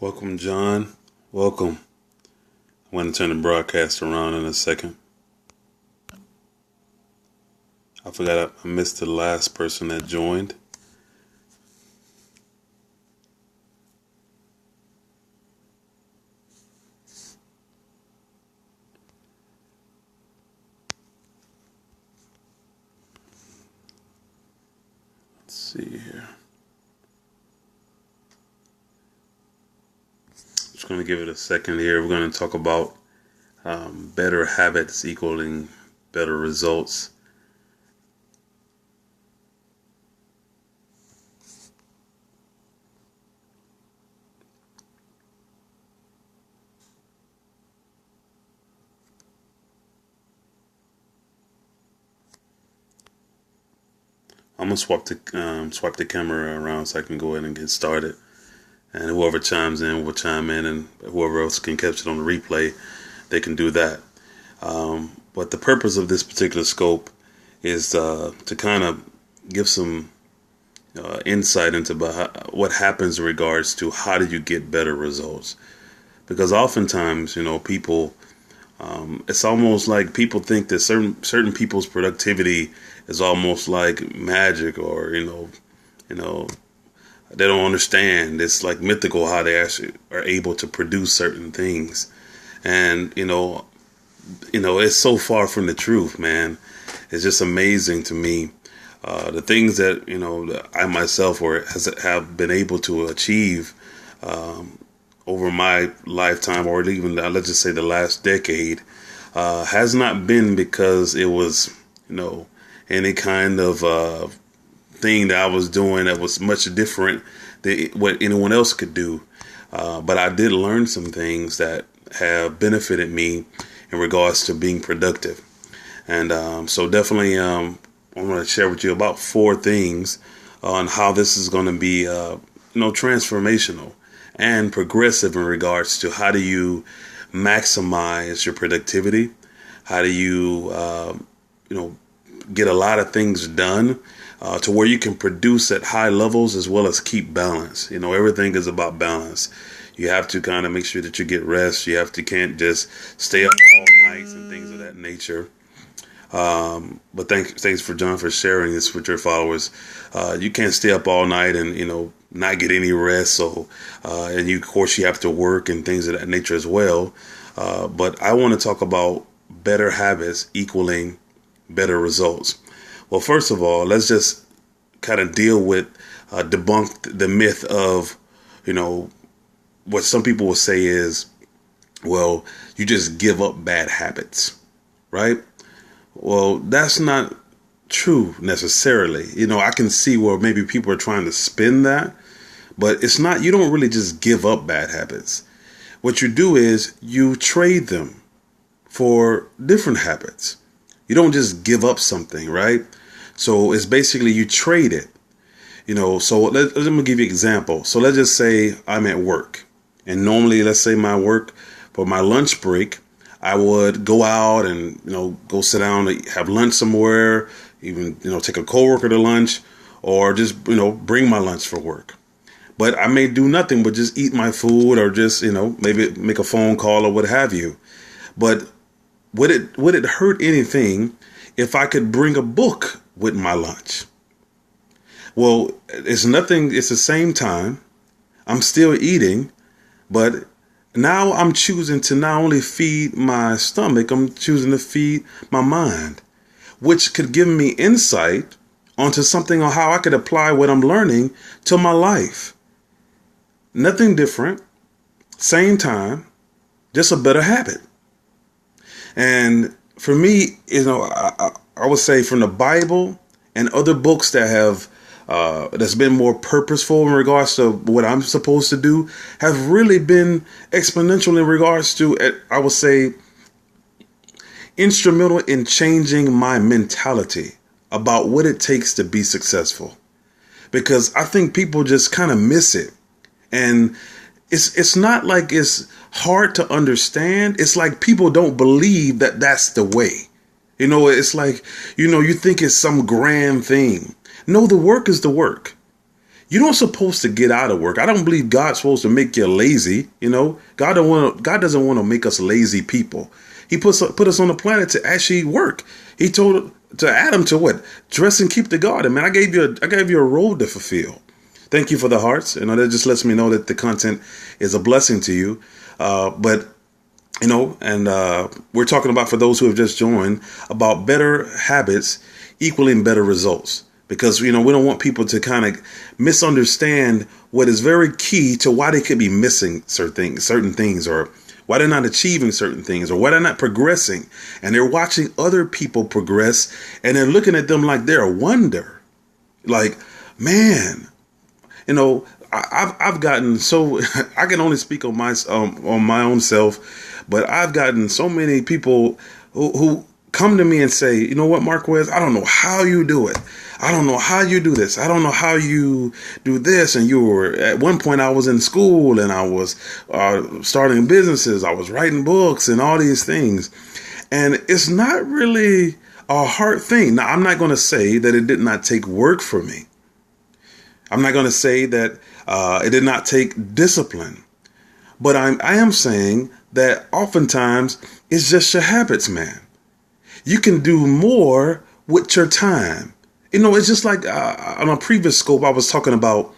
Welcome, John. Welcome. I'm going to turn the broadcast around in a second. I forgot I missed the last person that joined. Let's see here. Just going to give it a second here. We're going to talk about better habits equaling better results. I'm gonna swap the camera around so I can go ahead and get started. And whoever chimes in will chime in, and whoever else can catch it on the replay, they can do that. But the purpose of this particular scope is to kind of give some insight into what happens in regards to how do you get better results. Because oftentimes, people, it's almost like people think that certain people's productivity is almost like magic, or they don't understand. It's like mythical how they actually are able to produce certain things, and it's so far from the truth, man. It's just amazing to me the things that that I myself have been able to achieve over my lifetime, or even let's just say the last decade, has not been because it was any kind of thing that I was doing that was much different than what anyone else could do. But I did learn some things that have benefited me in regards to being productive. And so definitely I'm going to share with you about 4 things on how this is going to be transformational and progressive in regards to how do you maximize your productivity, how do you get a lot of things done to where you can produce at high levels as well as keep balance. Everything is about balance. You have to kind of make sure that you get rest. Can't just stay up all night and things of that nature. But thanks for John for sharing this with your followers. You can't stay up all night and not get any rest. So and of course you have to work and things of that nature as well. But I want to talk about better habits equaling better results. Well, first of all, let's just kind of deal with debunk the myth of what some people will say is, well, you just give up bad habits, right? Well, that's not true necessarily. I can see where maybe people are trying to spin that, but it's not. You don't really just give up bad habits. What you do is you trade them for different habits. You don't just give up something, right? So it's basically you trade it. So let me give you an example. So let's just say I'm at work, and normally, let's say my work for my lunch break, I would go out and go sit down and have lunch somewhere, even take a coworker to lunch, or just bring my lunch for work. But I may do nothing but just eat my food, or just maybe make a phone call or what have you. But would it hurt anything if I could bring a book with my lunch? Well, it's nothing. It's the same time. I'm still eating, but now I'm choosing to not only feed my stomach, I'm choosing to feed my mind, which could give me insight onto something on how I could apply what I'm learning to my life. Nothing different, same time, just a better habit. And for me, I would say from the Bible and other books that have that's been more purposeful in regards to what I'm supposed to do, have really been exponential in regards to, I would say, instrumental in changing my mentality about what it takes to be successful. Because I think people just kind of miss it. And it's not like it's hard to understand. It's like people don't believe that that's the way. It's like, you think it's some grand thing. No, the work is the work. You don't supposed to get out of work. I don't believe God's supposed to make you lazy. God doesn't want to make us lazy people. He put us on the planet to actually work. He told to Adam to what? Dress and keep the garden. Man, I gave you a role to fulfill. Thank you for the hearts. That just lets me know that the content is a blessing to you. But we're talking about, for those who have just joined, about better habits equaling better results. Because, we don't want people to kind of misunderstand what is very key to why they could be missing certain things, or why they're not achieving certain things, or why they're not progressing. And they're watching other people progress, and they're looking at them like they're a wonder. Like, man, I've gotten so I can only speak on my own self, but I've gotten so many people who come to me and say, you know what, Marquez, I don't know how you do it. I don't know how you do this. I don't know how you do this. And at one point I was in school and I was starting businesses. I was writing books and all these things. And it's not really a hard thing. Now, I'm not going to say that it did not take work for me. I'm not going to say that it did not take discipline. But I am saying that oftentimes it's just your habits, man. You can do more with your time. It's just like on a previous scope, I was talking about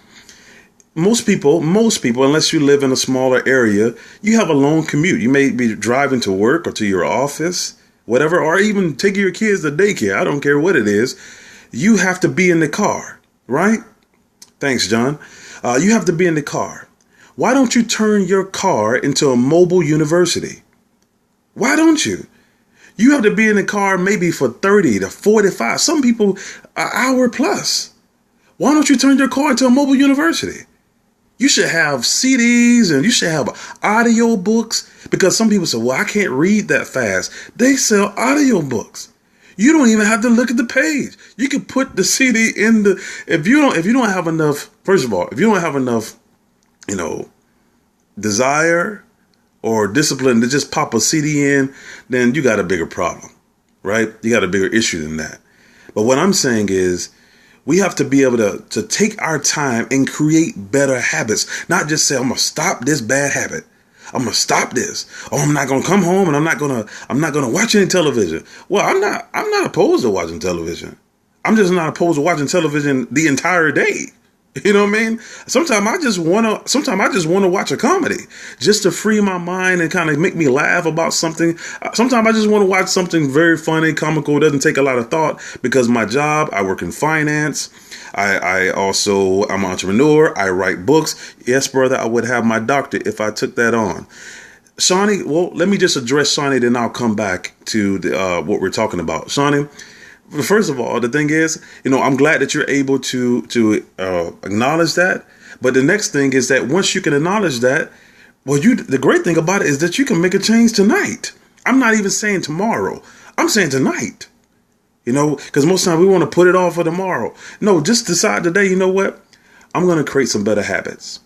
most people, unless you live in a smaller area, you have a long commute. You may be driving to work or to your office, whatever, or even taking your kids to daycare. I don't care what it is. You have to be in the car, right? Thanks, John. You have to be in the car. Why don't you turn your car into a mobile university? Why don't you? You have to be in the car maybe for 30 to 45, some people an hour plus. Why don't you turn your car into a mobile university? You should have CDs and you should have audio books, because some people say, well, I can't read that fast. They sell audio books. You don't even have to look at the page. You can put the CD in if you don't have enough, first of all, if you don't have enough, desire or discipline to just pop a CD in, then you got a bigger problem, right? You got a bigger issue than that. But what I'm saying is we have to be able to take our time and create better habits, not just say, I'm going to stop this bad habit. I'm going to stop this. Oh, I'm not going to come home and I'm not going to watch any television. Well, I'm not opposed to watching television. I'm just not opposed to watching television the entire day. You know what I mean? Sometimes I just want to watch a comedy just to free my mind and kind of make me laugh about something. Sometimes I just want to watch something very funny, comical, doesn't take a lot of thought, because my job, I work in finance. I'm an entrepreneur. I write books. Yes, brother, I would have my doctorate if I took that on. Shawnee, well, let me just address Shawnee, then I'll come back to what we're talking about. Shawnee, first of all, the thing is, I'm glad that you're able to acknowledge that. But the next thing is that once you can acknowledge that, well, the great thing about it is that you can make a change tonight. I'm not even saying tomorrow. I'm saying tonight. Because most times we want to put it off for tomorrow. No, just decide today, you know what? I'm going to create some better habits.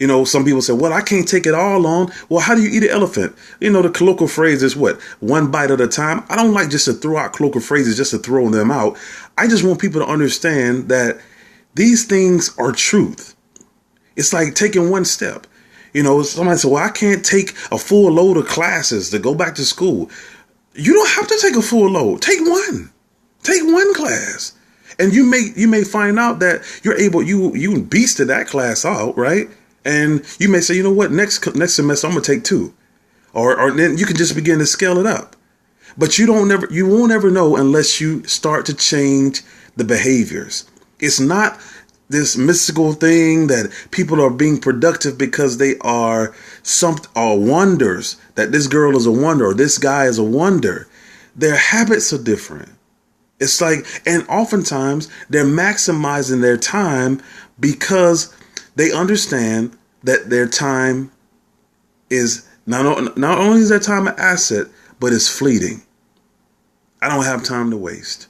Some people say, well, I can't take it all on. Well, how do you eat an elephant? The colloquial phrase is what? One bite at a time. I don't like just to throw out colloquial phrases just to throw them out. I just want people to understand that these things are truth. It's like taking one step. Somebody said, well, I can't take a full load of classes to go back to school. You don't have to take a full load. Take one class. And you may find out that you beasted that class out, right? And you may say, you know what, next semester I'm gonna take 2, or then you can just begin to scale it up. But you won't ever know unless you start to change the behaviors. It's not this mystical thing that people are being productive because they are wonders, that this girl is a wonder or this guy is a wonder. Their habits are different. It's like, and oftentimes they're maximizing their time because they understand that their time is not only is their time an asset, but it's fleeting. I don't have time to waste.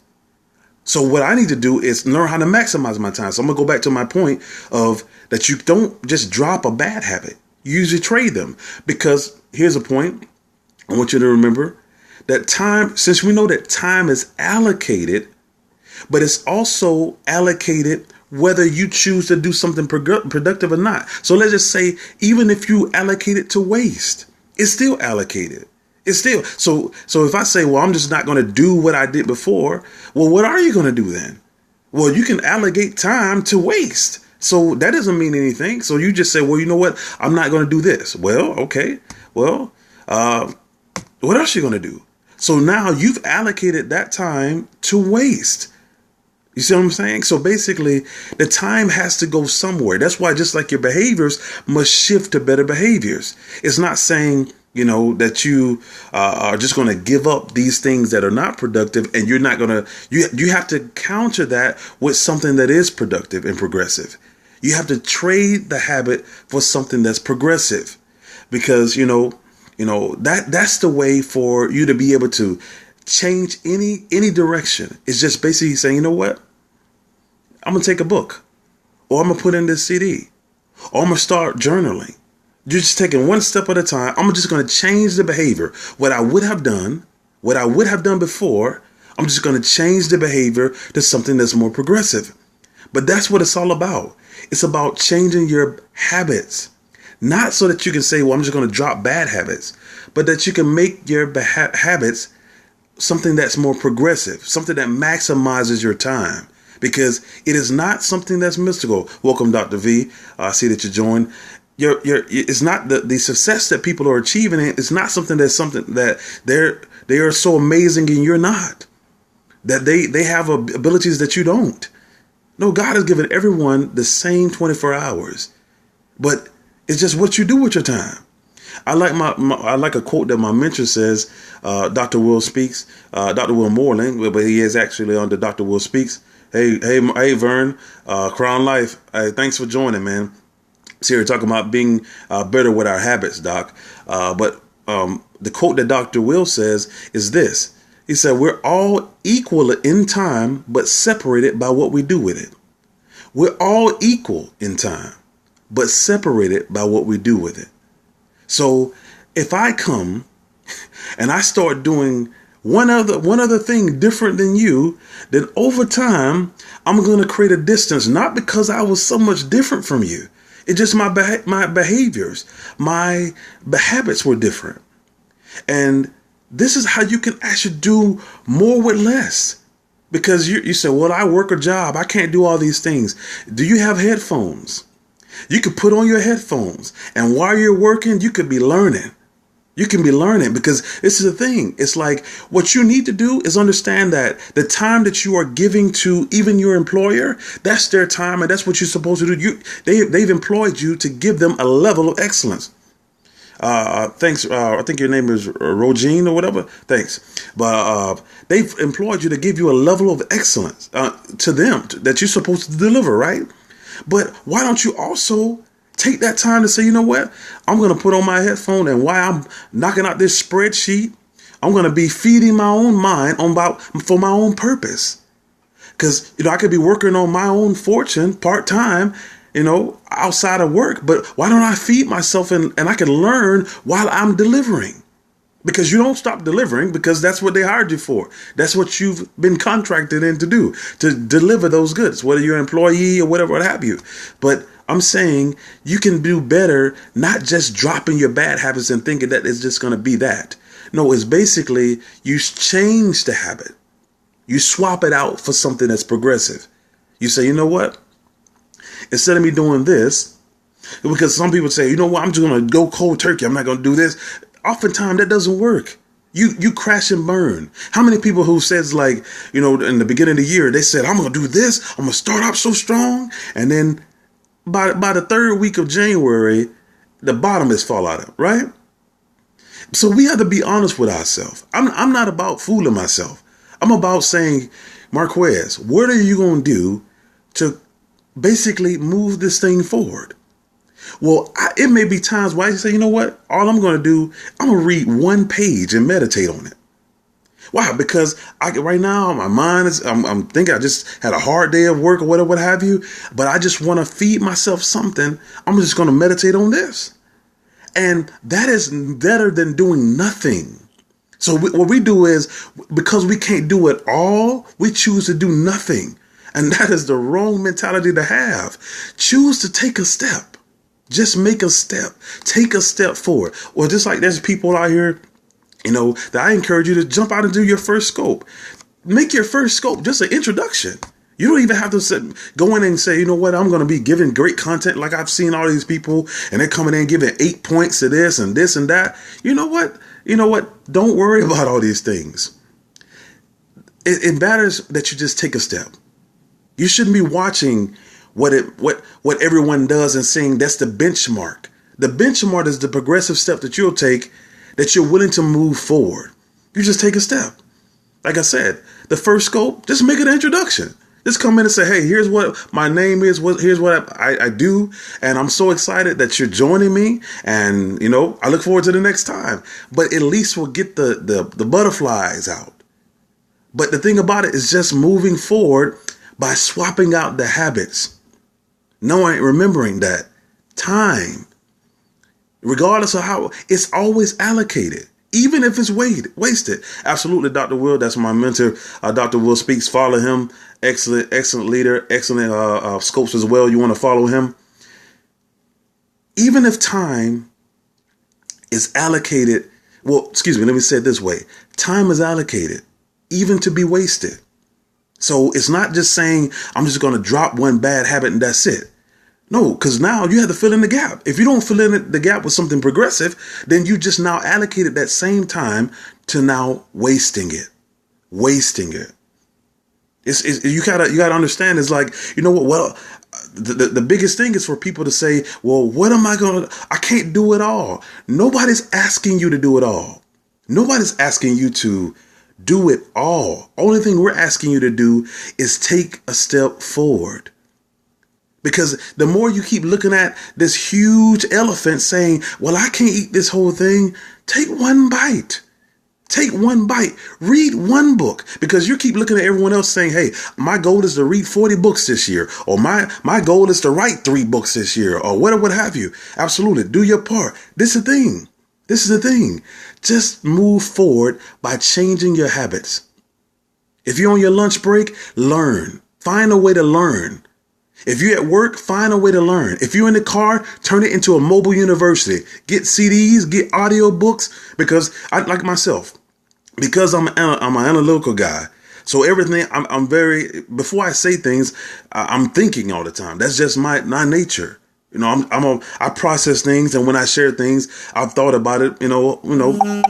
So what I need to do is learn how to maximize my time. So I'm going to go back to my point of that you don't just drop a bad habit. You usually trade them, because here's a point. I want you to remember that time, since we know that time is allocated, but it's also allocated whether you choose to do something productive or not. So let's just say, even if you allocate it to waste, it's still allocated. It's still so if I say, well, I'm just not going to do what I did before, well, what are you going to do then? Well, you can allocate time to waste. So that doesn't mean anything. So you just say, well, you know what? I'm not going to do this. Well, okay. Well, what else are you going to do? So now you've allocated that time to waste. You see what I'm saying? So basically, the time has to go somewhere. That's why, just like your behaviors must shift to better behaviors. It's not saying, that you are just going to give up these things that are not productive, and you're not going to, you have to counter that with something that is productive and progressive. You have to trade the habit for something that's progressive, because, that's the way for you to be able to change any direction. It's just basically saying, you know what? I'm going to take a book, or I'm going to put in this CD, or I'm going to start journaling. You're just taking one step at a time. I'm just going to change the behavior. What I would have done before, I'm just going to change the behavior to something that's more progressive. But that's what it's all about. It's about changing your habits, not so that you can say, well, I'm just going to drop bad habits, but that you can make your habits something that's more progressive, something that maximizes your time, because it is not something that's mystical. Welcome, Dr. V. I see that you joined. It's not the success that people are achieving. It's not something that they are so amazing and you're not, that they have abilities that you don't. No, God has given everyone the same 24 hours, but it's just what you do with your time. I like a quote that my mentor says. Dr. Will Speaks, Dr. Will Moreland, but he is actually on the Dr. Will Speaks. Hey, Vern, Crown Life. Hey, thanks for joining, man. So we're talking about being better with our habits, Doc. But the quote that Dr. Will says is this. He said, we're all equal in time, but separated by what we do with it. We're all equal in time, but separated by what we do with it. So if I come and I start doing one other thing different than you, then over time, I'm going to create a distance, not because I was so much different from you. It's just my behaviors, my habits were different. And this is how you can actually do more with less. Because you say, well, I work a job, I can't do all these things. Do you have headphones? You could put on your headphones, and while you're working, you could be learning. You can be learning, because this is the thing. It's like, what you need to do is understand that the time that you are giving to even your employer, that's their time, and that's what you're supposed to do. They've employed you to give them a level of excellence. Thanks. I think your name is Rogine or whatever. Thanks. But they've employed you to give you a level of excellence to them that you're supposed to deliver, right? But why don't you also take that time to say, you know what? I'm going to put on my headphone, and while I'm knocking out this spreadsheet, I'm going to be feeding my own mind for my own purpose. Because, I could be working on my own fortune part-time, outside of work. But why don't I feed myself and I can learn while I'm delivering? Because you don't stop delivering, because that's what they hired you for. That's what you've been contracted in to do, to deliver those goods, whether you're an employee or whatever, what have you. But I'm saying you can do better, not just dropping your bad habits and thinking that it's just going to be that. No, it's basically you change the habit. You swap it out for something that's progressive. You say, you know what? Instead of me doing this, because some people say, you know what, I'm just going to go cold turkey. I'm not going to do this. Oftentimes that doesn't work. You crash and burn. How many people who says, like, in the beginning of the year, they said, I'm going to do this. I'm going to start off so strong. And then by the third week of January, the bottom is fall out of, right? So we have to be honest with ourselves. I'm not about fooling myself. I'm about saying, Marquez, what are you going to do to basically move this thing forward? Well, it may be times where I say, you know what? All I'm going to do, I'm going to read one page and meditate on it. Why? Because right now my mind is, I'm thinking I just had a hard day of work or whatever, what have you, but I just want to feed myself something. I'm just going to meditate on this. And that is better than doing nothing. So what we do is, because we can't do it all, we choose to do nothing. And that is the wrong mentality to have. Choose to take a step. Just make a step. Take a step forward. Or just like there's people out here, that I encourage you to jump out and do your first scope. Make your first scope just an introduction. You don't even have to go in and say, you know what, I'm going to be giving great content like I've seen all these people and they're coming in giving 8 points to this and that. You know what? Don't worry about all these things. It matters that you just take a step. You shouldn't be watching what everyone does and saying that's the benchmark. The benchmark is the progressive step that you'll take, that you're willing to move forward. You just take a step. Like I said, the first scope, just make it an introduction. Just come in and say, hey, here's what my name is. Here's what I do. And I'm so excited that you're joining me. And, I look forward to the next time. But at least we'll get the butterflies out. But the thing about it is just moving forward by swapping out the habits. Remembering that time, regardless of how, it's always allocated. Even if it's wasted. Absolutely, Dr. Will. That's my mentor. Dr. Will Speaks. Follow him. Excellent leader. Excellent scopes as well. You want to follow him. Even if time is allocated. Well, excuse me. Let me say it this way. Time is allocated even to be wasted. So it's not just saying I'm just going to drop one bad habit and that's it. No, because now you have to fill in the gap. If you don't fill in the gap with something progressive, then you just now allocated that same time to now wasting it. You gotta understand. It's like, you know what? Well, the biggest thing is for people to say, well, what am I gonna? I can't do it all. Nobody's asking you to do it all. Nobody's asking you to do it all. Only thing we're asking you to do is take a step forward. Because the more you keep looking at this huge elephant saying, well, I can't eat this whole thing, take one bite. Take one bite. Read one book. Because you keep looking at everyone else saying, hey, my goal is to read 40 books this year. Or my goal is to write 3 books this year. Or what have you. Absolutely. Do your part. This is the thing. Just move forward by changing your habits. If you're on your lunch break, learn. Find a way to learn. If you're at work, find a way to learn. If you're in the car, turn it into a mobile university. Get CDs, get audio books, because I like myself, because I'm an analytical guy. So everything I'm very, before I say things, I'm thinking all the time. That's just my nature. I process things, and when I share things, I've thought about it, wholly.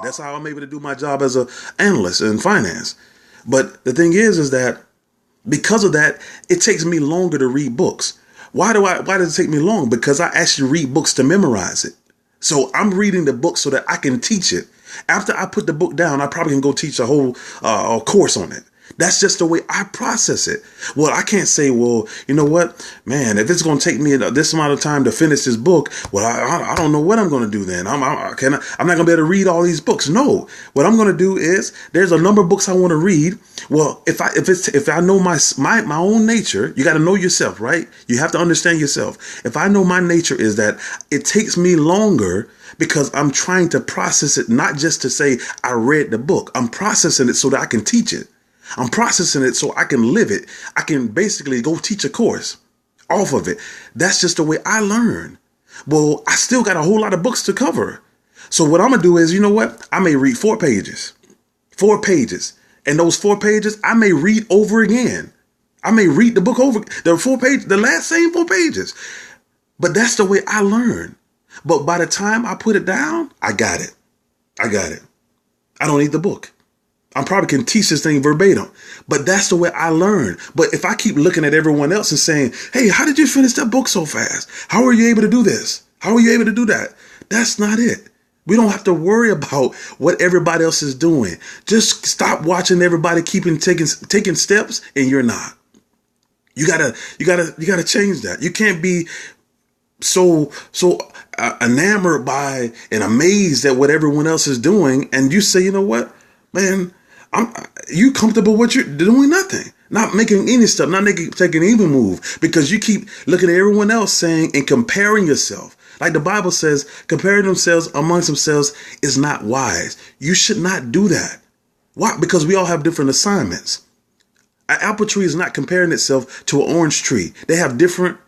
That's how I'm able to do my job as an analyst in finance. But the thing is that because of that, it takes me longer to read books. Why does it take me long? Because I actually read books to memorize it. So I'm reading the book so that I can teach it. After I put the book down, I probably can go teach a whole course on it. That's just the way I process it. Well, I can't say, well, you know what, man, if it's going to take me this amount of time to finish this book, well, I don't know what I'm going to do then. I'm not going to be able to read all these books. No, what I'm going to do is there's a number of books I want to read. Well, if I know my own nature, you got to know yourself, right? You have to understand yourself. If I know my nature is that it takes me longer because I'm trying to process it, not just to say I read the book. I'm processing it so that I can teach it. I'm processing it so I can live it. I can basically go teach a course off of it. That's just the way I learn. Well, I still got a whole lot of books to cover. So what I'm going to do is, you know what? I may read 4 pages. 4 pages. And those 4 pages, I may read over again. I may read the book over. The last same 4 pages. But that's the way I learn. But by the time I put it down, I got it. I don't need the book. I probably can teach this thing verbatim, but that's the way I learn. But if I keep looking at everyone else and saying, hey, how did you finish that book so fast? How are you able to do this? How are you able to do that? That's not it. We don't have to worry about what everybody else is doing. Just stop watching everybody taking steps and you're not. You gotta change that. You can't be so enamored by and amazed at what everyone else is doing. And you say, you know what, man, you comfortable with what you're doing? Nothing, not making any step, not taking even move, because you keep looking at everyone else saying and comparing yourself. Like the Bible says, comparing themselves amongst themselves is not wise. You should not do that. Why? Because we all have different assignments. An apple tree is not comparing itself to an orange tree. They have different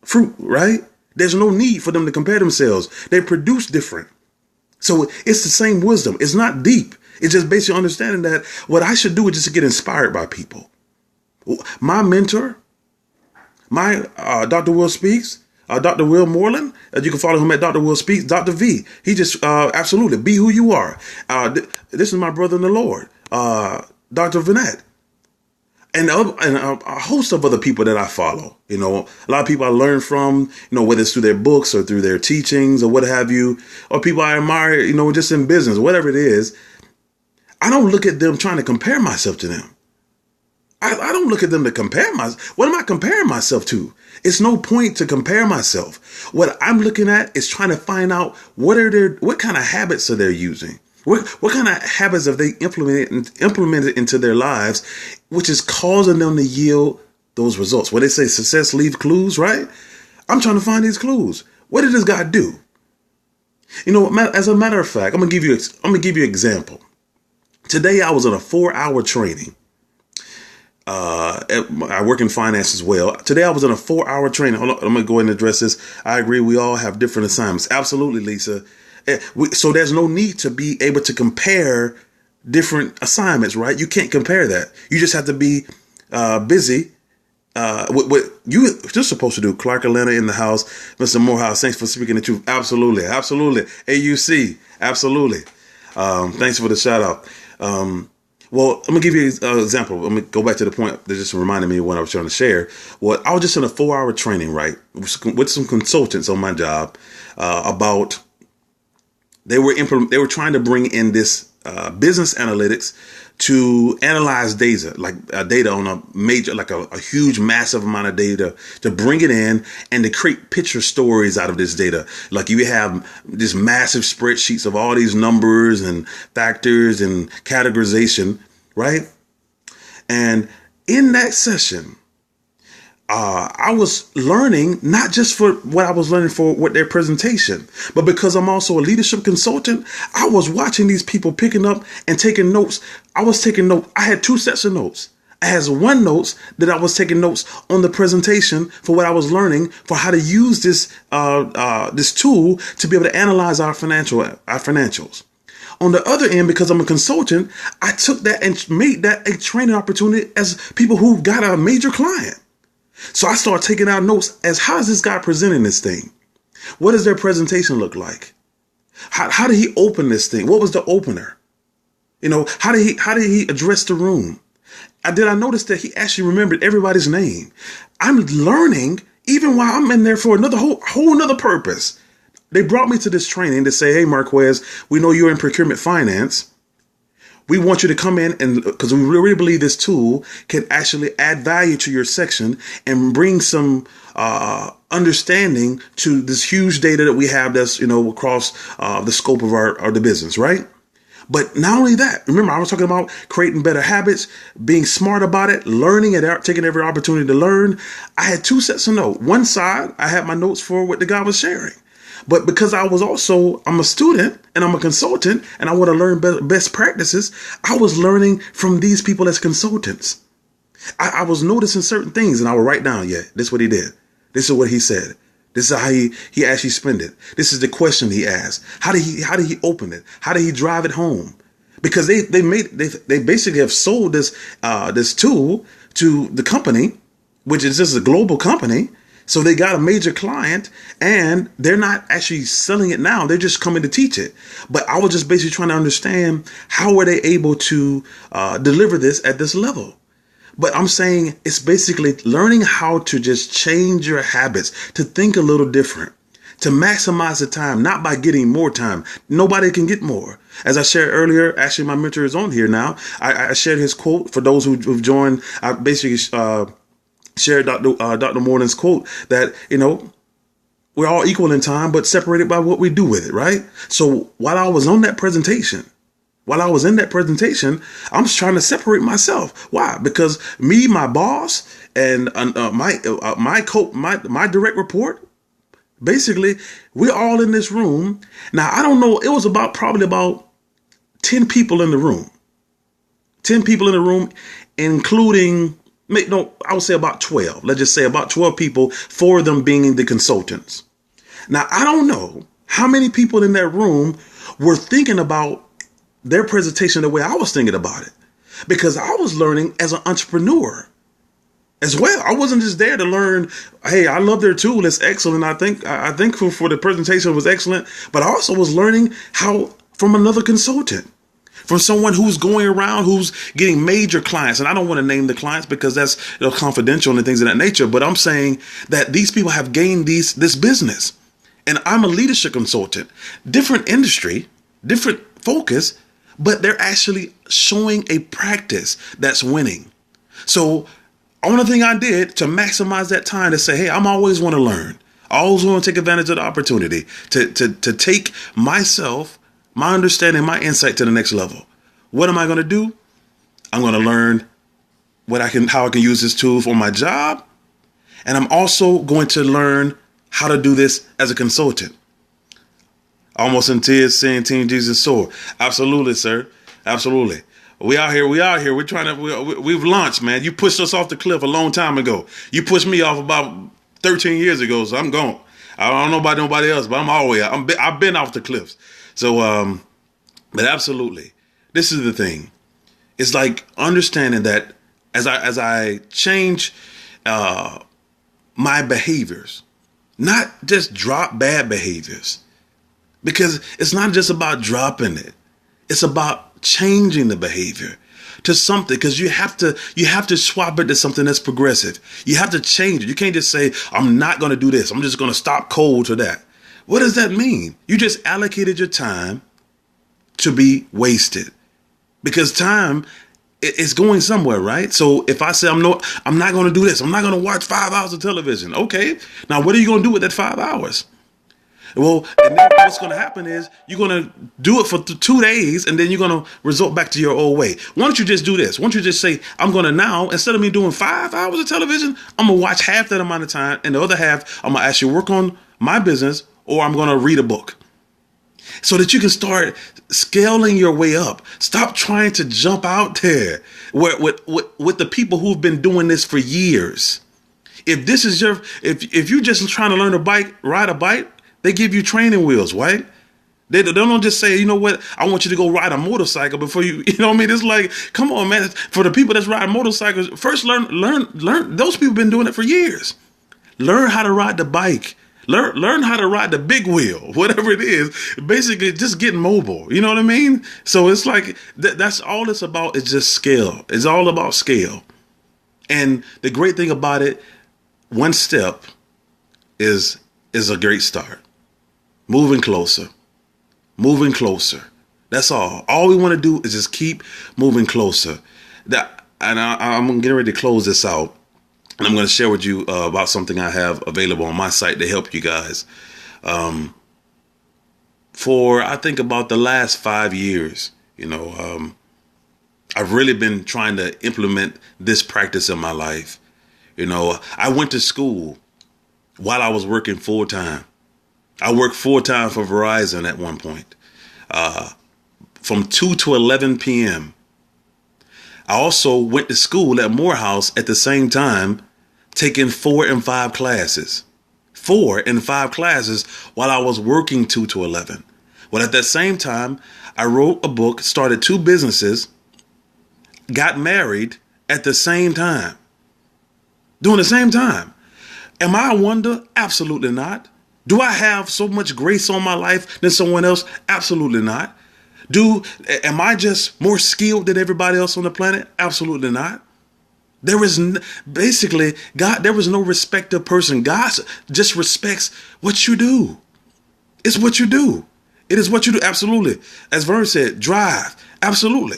fruit, right? There's no need for them to compare themselves. They produce different. So it's the same wisdom. It's not deep. It's just basically understanding that what I should do is just to get inspired by people. My mentor, my Dr. Will Speaks, Dr. Will Moreland, you can follow him at Dr. Will Speaks, Dr. V. He just absolutely be who you are. This is my brother in the Lord, Dr. Vinette. And a host of other people that I follow. A lot of people I learn from, whether it's through their books or through their teachings or what have you, or people I admire, just in business, whatever it is. I don't look at them trying to compare myself to them. I don't look at them to compare myself. What am I comparing myself to? It's no point to compare myself. What I'm looking at is trying to find out what kind of habits are they using? What kind of habits have they implemented into their lives, which is causing them to yield those results? What they say, success leaves clues, right? I'm trying to find these clues. What did this guy do? As a matter of fact, I'm gonna give you an example. Today I was on a 4-hour training. I work in finance as well. Today I was on a 4-hour training. Hold on, I'm gonna go ahead and address this. I agree. We all have different assignments. Absolutely, Lisa. So there's no need to be able to compare different assignments, right? You can't compare that. You just have to be busy. What you're supposed to do. Clark Atlanta in the house. Mr. Morehouse, thanks for speaking the truth. Absolutely. Absolutely. AUC. Absolutely. Thanks for the shout out. Well, I'm going to give you an example. I'm going to go back to the point that just reminded me of what I was trying to share. Well, I was just in a 4-hour training, right, with some consultants on my job about they were trying to bring in this business analytics to analyze data, like data on a major, like a huge, massive amount of data, to bring it in and to create picture stories out of this data. Like you have this massive spreadsheets of all these numbers and factors and categorization, right? And in that session, I was learning not just for what I was learning for with their presentation, but because I'm also a leadership consultant, I was watching these people picking up and taking notes. I was taking notes. I had 2 sets of notes. I had one notes that I was taking notes on the presentation for what I was learning for how to use this tool to be able to analyze our financials. On the other end, because I'm a consultant, I took that and made that a training opportunity as people who got a major client. So I started taking out notes as how is this guy presenting this thing? What does their presentation look like? How did he open this thing? What was the opener? How did he address the room? I notice that he actually remembered everybody's name. I'm learning even while I'm in there for another whole nother purpose. They brought me to this training to say, hey, Marquez, we know you're in procurement finance. We want you to come in and because we really believe this tool can actually add value to your section and bring some understanding to this huge data that we have that's, across the scope of the business, right? But not only that, remember, I was talking about creating better habits, being smart about it, learning and taking every opportunity to learn. I had 2 sets of notes. One side, I had my notes for what the guy was sharing. But because I'm a student and I'm a consultant and I want to learn best practices, I was learning from these people as consultants. I was noticing certain things and I would write down, this is what he did. This is what he said. This is how he actually spent it. This is the question he asked. How did he open it? How did he drive it home? Because they basically have sold this tool to the company, which is just a global company. So they got a major client and they're not actually selling it now. They're just coming to teach it. But I was just basically trying to understand how were they able to deliver this at this level. But I'm saying it's basically learning how to just change your habits, to think a little different, to maximize the time, not by getting more time. Nobody can get more. As I shared earlier, actually, my mentor is on here now. I shared his quote for those who've joined. I basically shared Dr. Morden's quote that, we're all equal in time, but separated by what we do with it, right? So while I was in that presentation, I'm just trying to separate myself. Why? Because me, my boss, and my direct report, basically, we're all in this room. Now, I don't know. It was probably about 10 people in the room. 10 people in the room, including, no, I would say about 12. Let's just say about 12 people, 4 of them being the consultants. Now, I don't know how many people in that room were thinking about their presentation the way I was thinking about it, because I was learning as an entrepreneur as well. I wasn't just there to learn, hey, I love their tool, it's excellent. I think for the presentation it was excellent, but I also was learning how from another consultant, from someone who's going around, who's getting major clients. And I don't want to name the clients because that's confidential and things of that nature. But I'm saying that these people have gained this business. And I'm a leadership consultant, different industry, different focus, but they're actually showing a practice that's winning. So only thing I did to maximize that time to say, hey, I'm always want to learn. I always want to take advantage of the opportunity to take myself, my understanding, my insight to the next level. What am I going to do? I'm going to learn how I can use this tool for my job. And I'm also going to learn how to do this as a consultant. Almost in tears saying Team Jesus soar. Absolutely, sir. Absolutely. We out here. We're trying to, we've launched, man. You pushed us off the cliff a long time ago. You pushed me off about 13 years ago. So I'm gone. I don't know about nobody else, but I'm all the way out. I've been off the cliffs. So, but absolutely, this is the thing. It's like understanding that as I change my behaviors, not just drop bad behaviors, because it's not just about dropping it. It's about changing the behavior to something, because you have to swap it to something that's progressive. You have to change it. You can't just say, I'm not going to do this. I'm just going to stop cold to that. What does that mean? You just allocated your time to be wasted, because time is going somewhere, right? So if I say I'm not going to do this, I'm not going to watch 5 hours of television. Okay, now what are you going to do with that 5 hours? Well, and then what's going to happen is you're going to do it for 2 days, and then you're going to resort back to your old way. Why don't you just do this? Why don't you just say, I'm going to now, instead of me doing 5 hours of television, I'm going to watch half that amount of time, and the other half, I'm going to actually work on my business, or I'm going to read a book, so that you can start scaling your way up. Stop trying to jump out there with the people who've been doing this for years. If this is if you're just trying to learn ride a bike, they give you training wheels, right? They don't just say, you know what, I want you to go ride a motorcycle before you know what I mean? It's like, come on, man. For the people that's riding motorcycles, first learn. Those people have been doing it for years. Learn how to ride the bike. Learn how to ride the big wheel, whatever it is. Basically, just get mobile. You know what I mean? So it's like that's all it's about, is just scale. It's all about scale. And the great thing about it, one step is a great start. Moving closer. That's all. All we want to do is just keep moving closer. I'm getting ready to close this out. And I'm going to share with you about something I have available on my site to help you guys. For, I think, about the last 5 years, I've really been trying to implement this practice in my life. I went to school while I was working full time. I worked full time for Verizon at one point, from 2 to 11 p.m. I also went to school at Morehouse at the same time, taking 4 and 5 classes. 4 and 5 classes while I was working 2 to 11. Well, at that same time, I wrote a book, started 2 businesses, got married at the same time. During the same time. Am I a wonder? Absolutely not. Do I have so much grace on my life than someone else? Absolutely not. Am I just more skilled than everybody else on the planet? Absolutely not. There is basically, God, there is no respect of person. God just respects what you do. It's what you do. It is what you do. Absolutely. As Vern said, drive. Absolutely.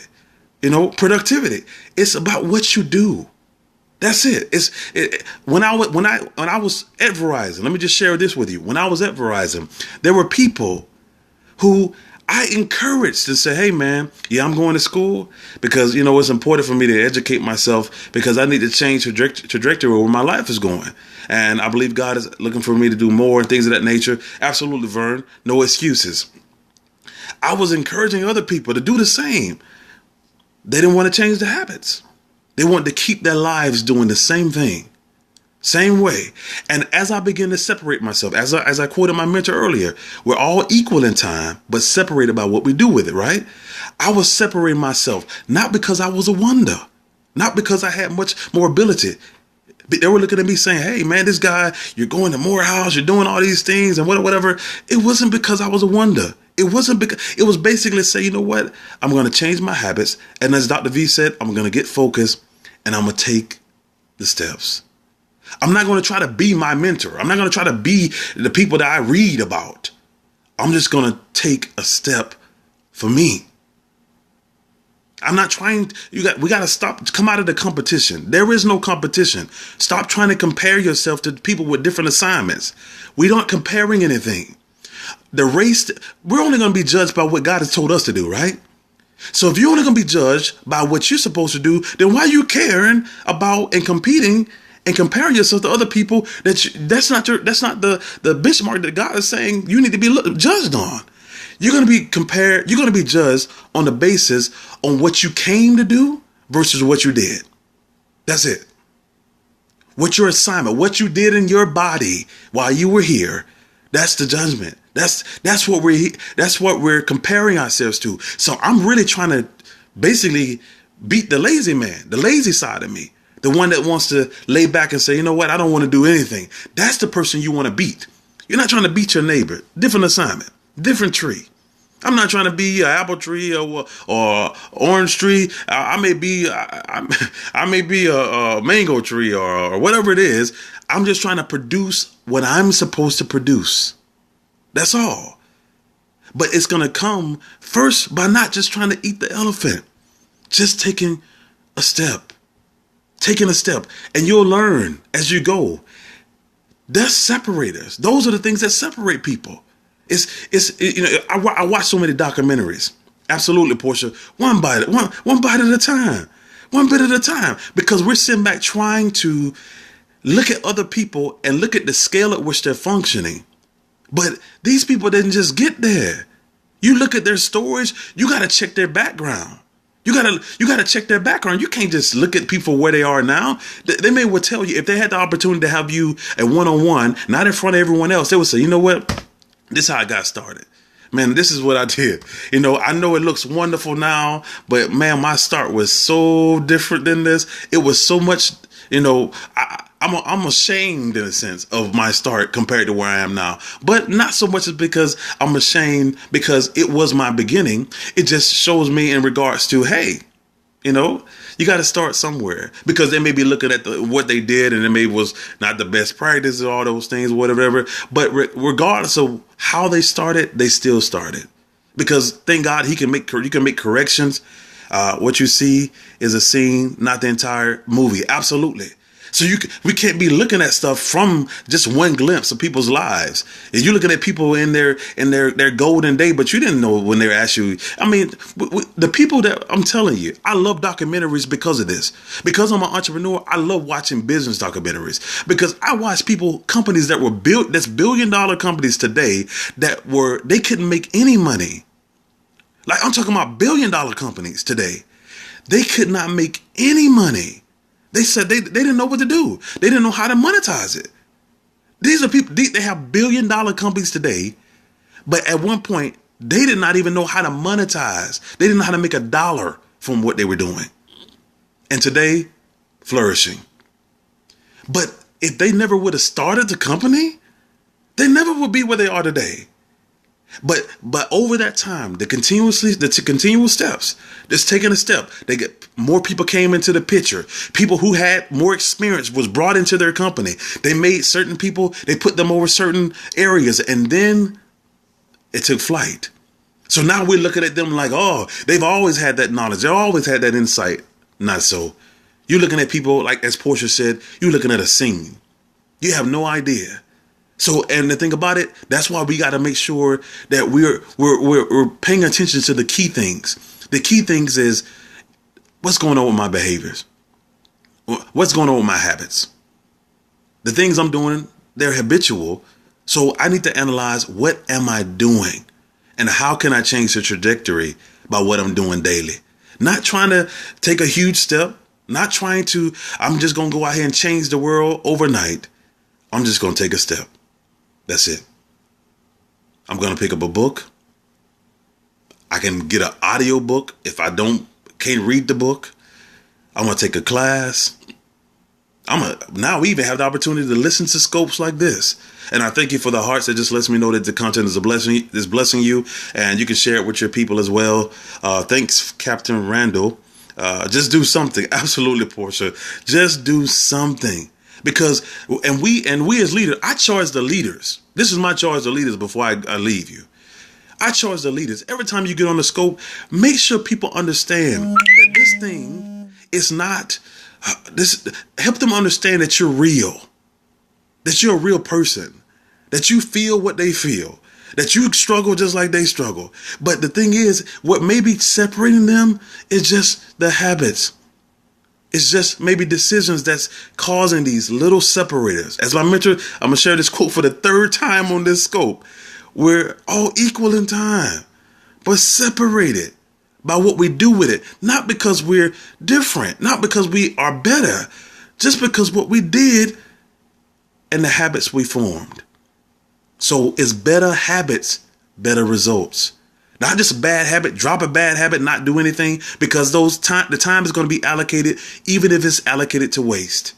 Productivity. It's about what you do. That's it. When I was at Verizon, let me just share this with you. When I was at Verizon, there were people who I encouraged to say, hey, man, I'm going to school because, it's important for me to educate myself because I need to change the trajectory where my life is going. And I believe God is looking for me to do more and things of that nature. Absolutely, Vern. No excuses. I was encouraging other people to do the same. They didn't want to change the habits. They wanted to keep their lives doing the same thing, same way. And as I begin to separate myself, as I quoted my mentor earlier, we're all equal in time, but separated by what we do with it, right? I was separating myself, not because I was a wonder, not because I had much more ability. They were looking at me saying, hey, man, this guy, you're going to Morehouse, you're doing all these things and whatever. It wasn't because I was a wonder. It wasn't because, it was basically say, you know what? I'm going to change my habits. And as Dr. V said, I'm going to get focused and I'm going to take the steps. I'm not going to try to be my mentor. I'm not going to try to be the people that I read about. I'm just going to take a step for me. I'm not trying. We got to stop. Come out of the competition. There is no competition. Stop trying to compare yourself to people with different assignments. We aren't comparing anything. The race, we're only going to be judged by what God has told us to do, right? So if you're only going to be judged by what you're supposed to do, then why are you caring about and competing and comparing yourself to other people? That's not the benchmark that God is saying you need to be judged on. You're going to be compared. You're going to be judged on the basis on what you came to do versus what you did. That's it. What your assignment, what you did in your body while you were here. That's the judgment. That's what we're comparing ourselves to. So I'm really trying to basically beat the lazy man, the lazy side of me, the one that wants to lay back and say, you know what, I don't want to do anything. That's the person you want to beat. You're not trying to beat your neighbor. Different assignment, different tree. I'm not trying to be an apple tree or orange tree. I may be a mango tree or whatever it is. I'm just trying to produce what I'm supposed to produce. That's all. But it's going to come first by not just trying to eat the elephant, just taking a step, and you'll learn as you go. That's separators. Those are the things that separate people. I watch so many documentaries. Absolutely, Portia. One bite at a time. One bit at a time. Because we're sitting back trying to look at other people and look at the scale at which they're functioning. But these people didn't just get there. You look at their stories, you got to check their background. You gotta check their background. You can't just look at people where they are now. They may well tell you, if they had the opportunity to have you at one-on-one, not in front of everyone else, they would say, you know what? This is how I got started. Man, this is what I did. I know it looks wonderful now, but man, my start was so different than this. It was so much, I'm ashamed in a sense of my start compared to where I am now. But not so much as because I'm ashamed because it was my beginning. It just shows me in regards to, hey, you got to start somewhere, because they may be looking at what they did and it may was not the best practice and all those things, whatever. But regardless of how they started, they still started, because thank God you can make corrections. What you see is a scene, not the entire movie. Absolutely. So we can't be looking at stuff from just one glimpse of people's lives. And you're looking at people in their golden day, but you didn't know when they were actually. I mean, the people that I'm telling you, I love documentaries because of this. Because I'm an entrepreneur, I love watching business documentaries, because I watch companies that were built, that's $1 billion companies today they couldn't make any money. Like, I'm talking about $1 billion companies today. They could not make any money. They said they didn't know what to do. They didn't know how to monetize it. These are people, they have $1 billion companies today, but at one point, they did not even know how to monetize. They didn't know how to make $1 from what they were doing. And today, flourishing. But if they never would have started the company, they never would be where they are today. But over that time, the continual steps, just taking a step, more people came into the picture. People who had more experience was brought into their company. They made certain people, they put them over certain areas, and then it took flight. So now we're looking at them like, oh, they've always had that knowledge. They always had that insight. Not so. You're looking at people, like as Portia said, you're looking at a scene. You have no idea. So, and the thing about it, that's why we got to make sure that we're paying attention to the key things. The key things is, what's going on with my behaviors? What's going on with my habits? The things I'm doing, they're habitual. So I need to analyze, what am I doing? And how can I change the trajectory by what I'm doing daily? Not trying to take a huge step, not trying to, I'm just going to go out here and change the world overnight. I'm just going to take a step. That's it. I'm going to pick up a book. I can get an audio book if I can't read the book. I'm going to take a class. Now we even have the opportunity to listen to scopes like this. And I thank you for the hearts that just lets me know that the content is blessing you, and you can share it with your people as well. Thanks, Captain Randall. Just do something. Absolutely, Portia. Just do something. Because, and we as leaders, I charge the leaders. This is my charge to leaders before I leave you. I charge the leaders. Every time you get on the scope, make sure people understand that this thing is not this. Help them understand that you're real, that you're a real person, that you feel what they feel, that you struggle just like they struggle. But the thing is, what may be separating them is just the habits. It's just maybe decisions that's causing these little separators. As I mentioned, I'm going to share this quote for the third time on this scope. We're all equal in time, but separated by what we do with it. Not because we're different, not because we are better, just because what we did and the habits we formed. So it's better habits, better results. Not just a bad habit, drop a bad habit, not do anything, because the time is going to be allocated, even if it's allocated to waste.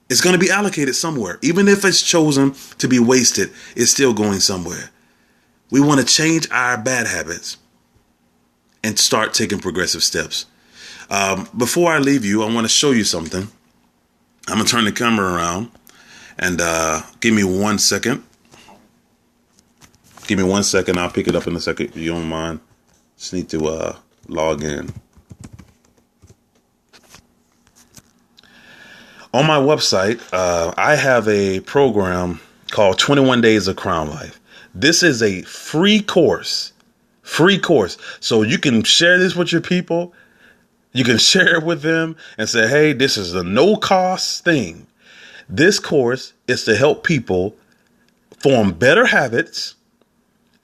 It's going to be allocated somewhere. Even if it's chosen to be wasted, it's still going somewhere. We want to change our bad habits and start taking progressive steps. Before I leave you, I want to show you something. I'm going to turn the camera around and give me 1 second. Give me 1 second. I'll pick it up in a second if you don't mind. Just need to log in. On my website, I have a program called 21 Days of Crown Life. This is a free course. So you can share this with your people. You can share it with them and say, hey, this is a no cost thing. This course is to help people form better habits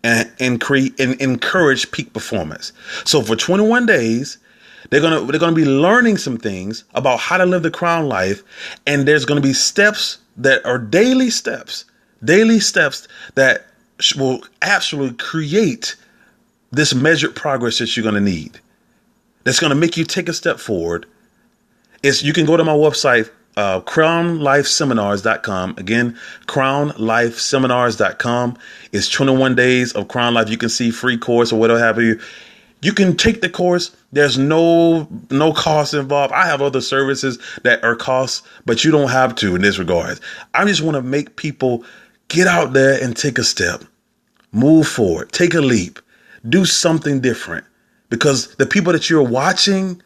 and encourage peak performance. So for 21 days, they're gonna be learning some things about how to live the crown life, and there's gonna be steps that are daily steps that will actually create this measured progress that you're gonna need. That's gonna make you take a step forward. You can go to my website, crownlifeseminars.com. Again, crownlifeseminars.com. It's 21 days of Crown Life. You can see free course or whatever have you. You can take the course. There's no cost involved. I have other services that are costs, but you don't have to in this regard. I just want to make people get out there and take a step, move forward, take a leap, do something different, because the people that you're watching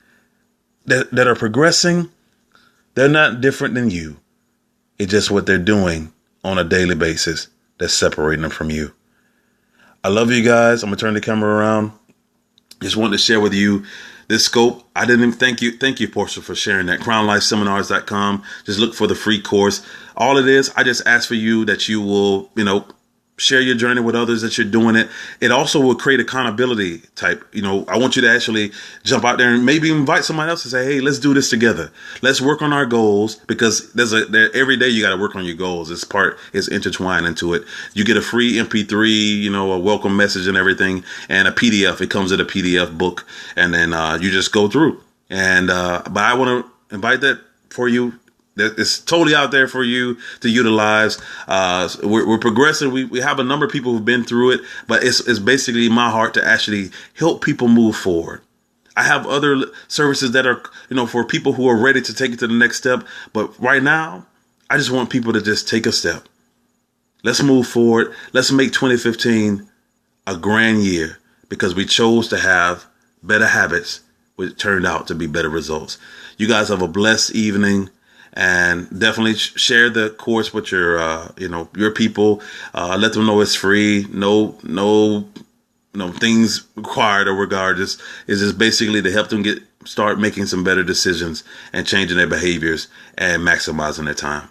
that are progressing, they're not different than you. It's just what they're doing on a daily basis that's separating them from you. I love you guys. I'm going to turn the camera around. Just wanted to share with you this scope. I didn't even thank you, Portia, for sharing that. CrownLifeSeminars.com. Just look for the free course. All it is, I just ask for you that you will, share your journey with others, that you're doing it. It also will create accountability type. I want you to actually jump out there and maybe invite somebody else to say, hey, let's do this together. Let's work on our goals, because every day you got to work on your goals. This part is intertwined into it. You get a free MP3, a welcome message and everything, and a PDF. It comes in a PDF book, and then you just go through. And but I want to invite that for you. It's totally out there for you to utilize. We're progressing. We have a number of people who've been through it, but it's basically my heart to actually help people move forward. I have other services that are, for people who are ready to take it to the next step. But right now, I just want people to just take a step. Let's move forward. Let's make 2015 a grand year, because we chose to have better habits, which turned out to be better results. You guys have a blessed evening. And definitely share the course with your people. Let them know it's free. No things required or regardless. It's just basically to help them start making some better decisions and changing their behaviors and maximizing their time.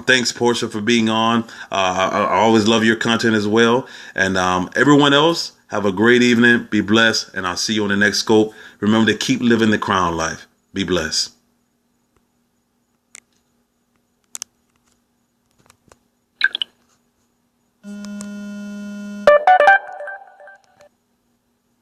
Thanks, Portia, for being on. I always love your content as well. And everyone else, Have a great evening. Be blessed. And I'll see you on the next scope. Remember to keep living the crown life. Be blessed.